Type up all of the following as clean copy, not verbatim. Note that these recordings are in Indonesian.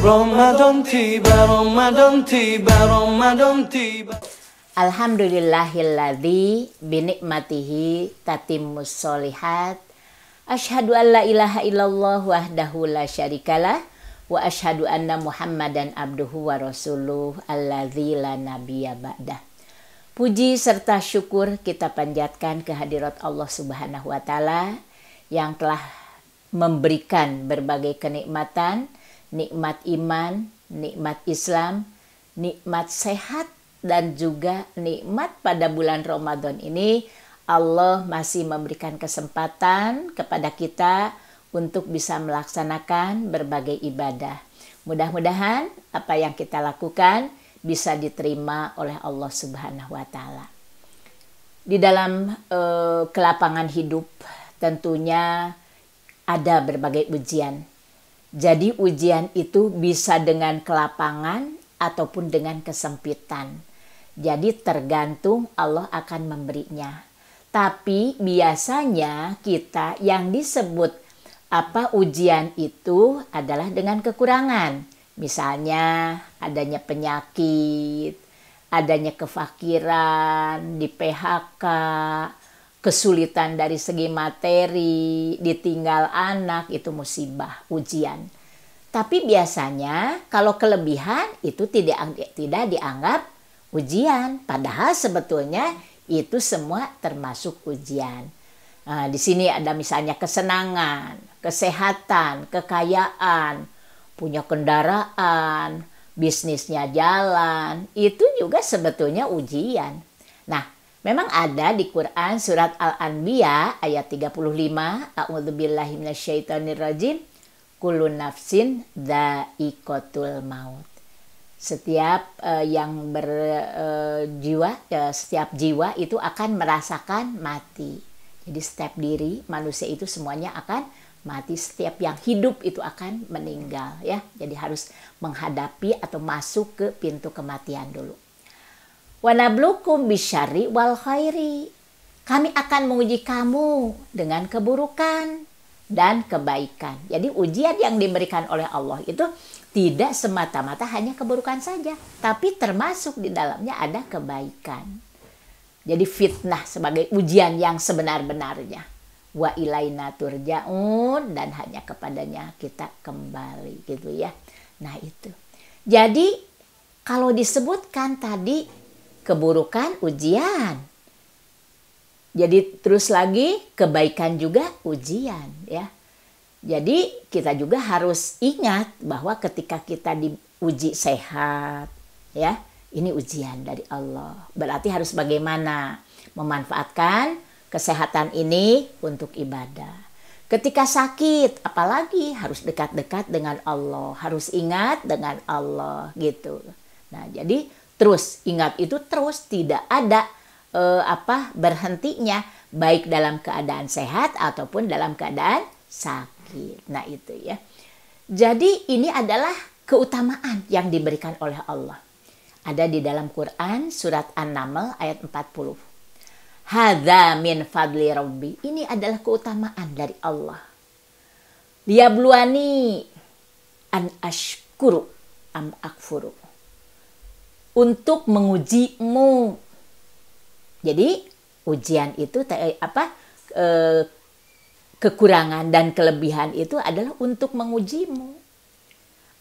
Ramadan tiba, Ramadan tiba, Ramadan tiba. Alhamdulillahilladzi binikmatihi tatimmus sholihat. Asyhadu an la ilaha illallah wahdahu la syarikalah wa asyhadu anna Muhammadan abduhu wa rasuluh alladzi la nabiyya ba'dah. Puji serta syukur kita panjatkan kehadirat Allah Subhanahu wa taala yang telah memberikan berbagai kenikmatan, nikmat iman, nikmat Islam, nikmat sehat, dan juga nikmat pada bulan Ramadan ini. Allah masih memberikan kesempatan kepada kita untuk bisa melaksanakan berbagai ibadah. Mudah-mudahan apa yang kita lakukan bisa diterima oleh Allah Subhanahu wa taala. Di dalam kelapangan hidup tentunya ada berbagai ujian. Jadi ujian itu bisa dengan kelapangan ataupun dengan kesempitan. Jadi tergantung Allah akan memberinya. Tapi biasanya kita yang disebut ujian itu adalah dengan kekurangan. Misalnya adanya penyakit, adanya kefakiran, di PHK, kesulitan dari segi materi, ditinggal anak, itu musibah, ujian. Tapi biasanya kalau kelebihan itu tidak dianggap ujian, padahal sebetulnya itu semua termasuk ujian. Nah, di sini ada misalnya kesenangan, kesehatan, kekayaan, punya kendaraan, bisnisnya jalan, itu juga sebetulnya ujian. Nah, memang ada di Quran surat Al-Anbiya ayat 35, A'udzubillahi minasyaitonirrajim, kullu nafsin dha'iqatul maut. Setiap yang berjiwa, setiap jiwa itu akan merasakan mati. Jadi setiap diri manusia itu semuanya akan mati. Setiap yang hidup itu akan meninggal, ya. Jadi harus menghadapi atau masuk ke pintu kematian dulu. Wa nablukum bisyarri wal khairi. Kami akan menguji kamu dengan keburukan dan kebaikan. Jadi ujian yang diberikan oleh Allah itu tidak semata-mata hanya keburukan saja, tapi termasuk di dalamnya ada kebaikan. Jadi fitnah sebagai ujian yang sebenar-benarnya. Wa ilaina turja'un, dan hanya kepadanya kita kembali, gitu ya. Nah itu. Jadi kalau disebutkan tadi keburukan ujian. Jadi terus lagi kebaikan juga ujian, ya. Jadi kita juga harus ingat bahwa ketika kita diuji sehat, ya, ini ujian dari Allah. Berarti harus bagaimana memanfaatkan kesehatan ini untuk ibadah. Ketika sakit, apalagi harus dekat-dekat dengan Allah, harus ingat dengan Allah, gitu. Nah, jadi terus ingat itu terus, tidak ada berhentinya, baik dalam keadaan sehat ataupun dalam keadaan sakit. Nah itu ya. Jadi ini adalah keutamaan yang diberikan oleh Allah. Ada di dalam Quran surat An-Naml ayat 40. Hadza min fadli rabbi. Ini adalah keutamaan dari Allah. Liyabluwani an ashkuru am akfuru. Untuk mengujimu. Jadi ujian itu kekurangan dan kelebihan itu adalah untuk mengujimu.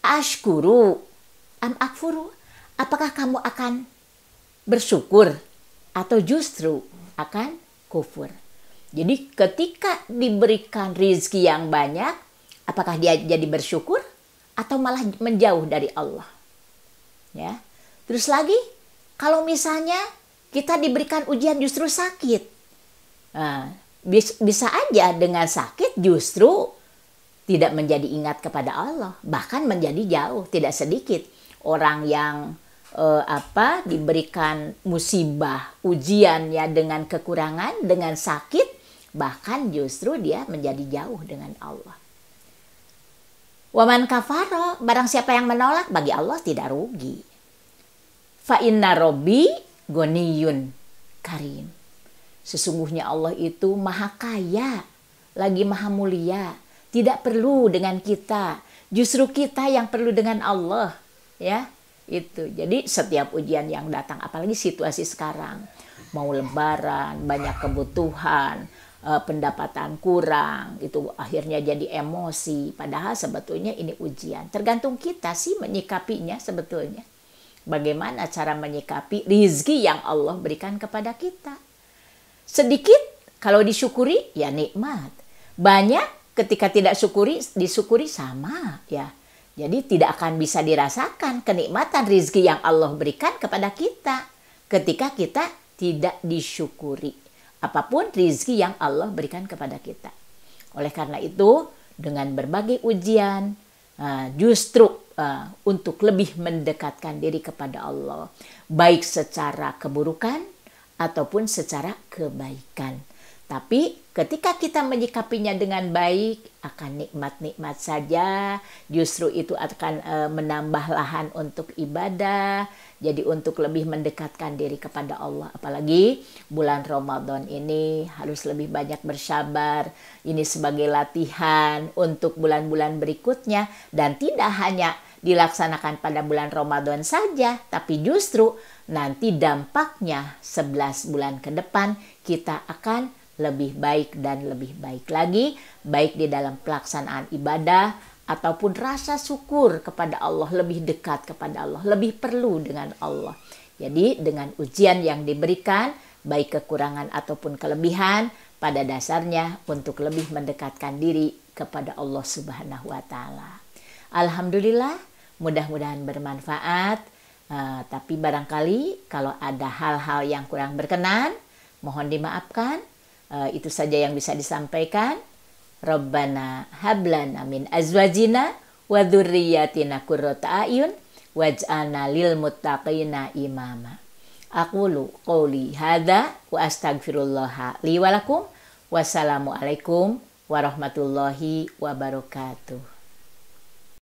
Ashkuru am akfuru. Apakah kamu akan bersyukur atau justru akan kufur? Jadi ketika diberikan rezeki yang banyak, apakah dia jadi bersyukur atau malah menjauh dari Allah? Ya. Terus lagi, kalau misalnya kita diberikan ujian justru sakit. Nah, bisa aja dengan sakit justru tidak menjadi ingat kepada Allah, bahkan menjadi jauh. Tidak sedikit orang yang diberikan musibah, ujian ya, dengan kekurangan, dengan sakit, bahkan justru dia menjadi jauh dengan Allah. Waman kafaro, barang siapa yang menolak, bagi Allah tidak rugi. Fa inna robbi goniyun karim. Sesungguhnya Allah itu maha kaya, lagi maha mulia. Tidak perlu dengan kita Justru kita yang perlu dengan Allah, ya. Itu. Jadi setiap ujian yang datang, apalagi situasi sekarang, mau lebaran, banyak kebutuhan, pendapatan kurang, itu akhirnya jadi emosi. Padahal sebetulnya ini ujian. Tergantung kita sih menyikapinya sebetulnya. Bagaimana cara menyikapi rizki yang Allah berikan kepada kita. Sedikit kalau disyukuri ya nikmat. Banyak ketika tidak disyukuri sama ya. Jadi tidak akan bisa dirasakan kenikmatan rizki yang Allah berikan kepada kita ketika kita tidak disyukuri apapun rizki yang Allah berikan kepada kita. Oleh karena itu, dengan berbagai ujian, justru untuk lebih mendekatkan diri kepada Allah, baik secara keburukan ataupun secara kebaikan. Tapi ketika kita menyikapinya dengan baik, akan nikmat-nikmat saja. Justru itu akan menambah lahan untuk ibadah. Jadi untuk lebih mendekatkan diri kepada Allah. Apalagi bulan Ramadan ini harus lebih banyak bersabar. Ini sebagai latihan untuk bulan-bulan berikutnya. Dan tidak hanya dilaksanakan pada bulan Ramadan saja. Tapi justru nanti dampaknya 11 bulan ke depan kita akan lebih baik dan lebih baik lagi, baik di dalam pelaksanaan ibadah ataupun rasa syukur kepada Allah, lebih dekat kepada Allah, lebih perlu dengan Allah. Jadi dengan ujian yang diberikan, baik kekurangan ataupun kelebihan, pada dasarnya untuk lebih mendekatkan diri kepada Allah Subhanahu wa Ta'ala. Alhamdulillah, mudah-mudahan bermanfaat. Tapi barangkali kalau ada hal-hal yang kurang berkenan, mohon dimaafkan. Itu saja yang bisa disampaikan. Rabbana hablana min azwajina wa dzurriyyatina qurrata a'yun waj'alna lil muttaqina imama. Aqulu qouli hadza wa astaghfirullah li wa lakum. Wassalamualaikum warahmatullahi wabarakatuh.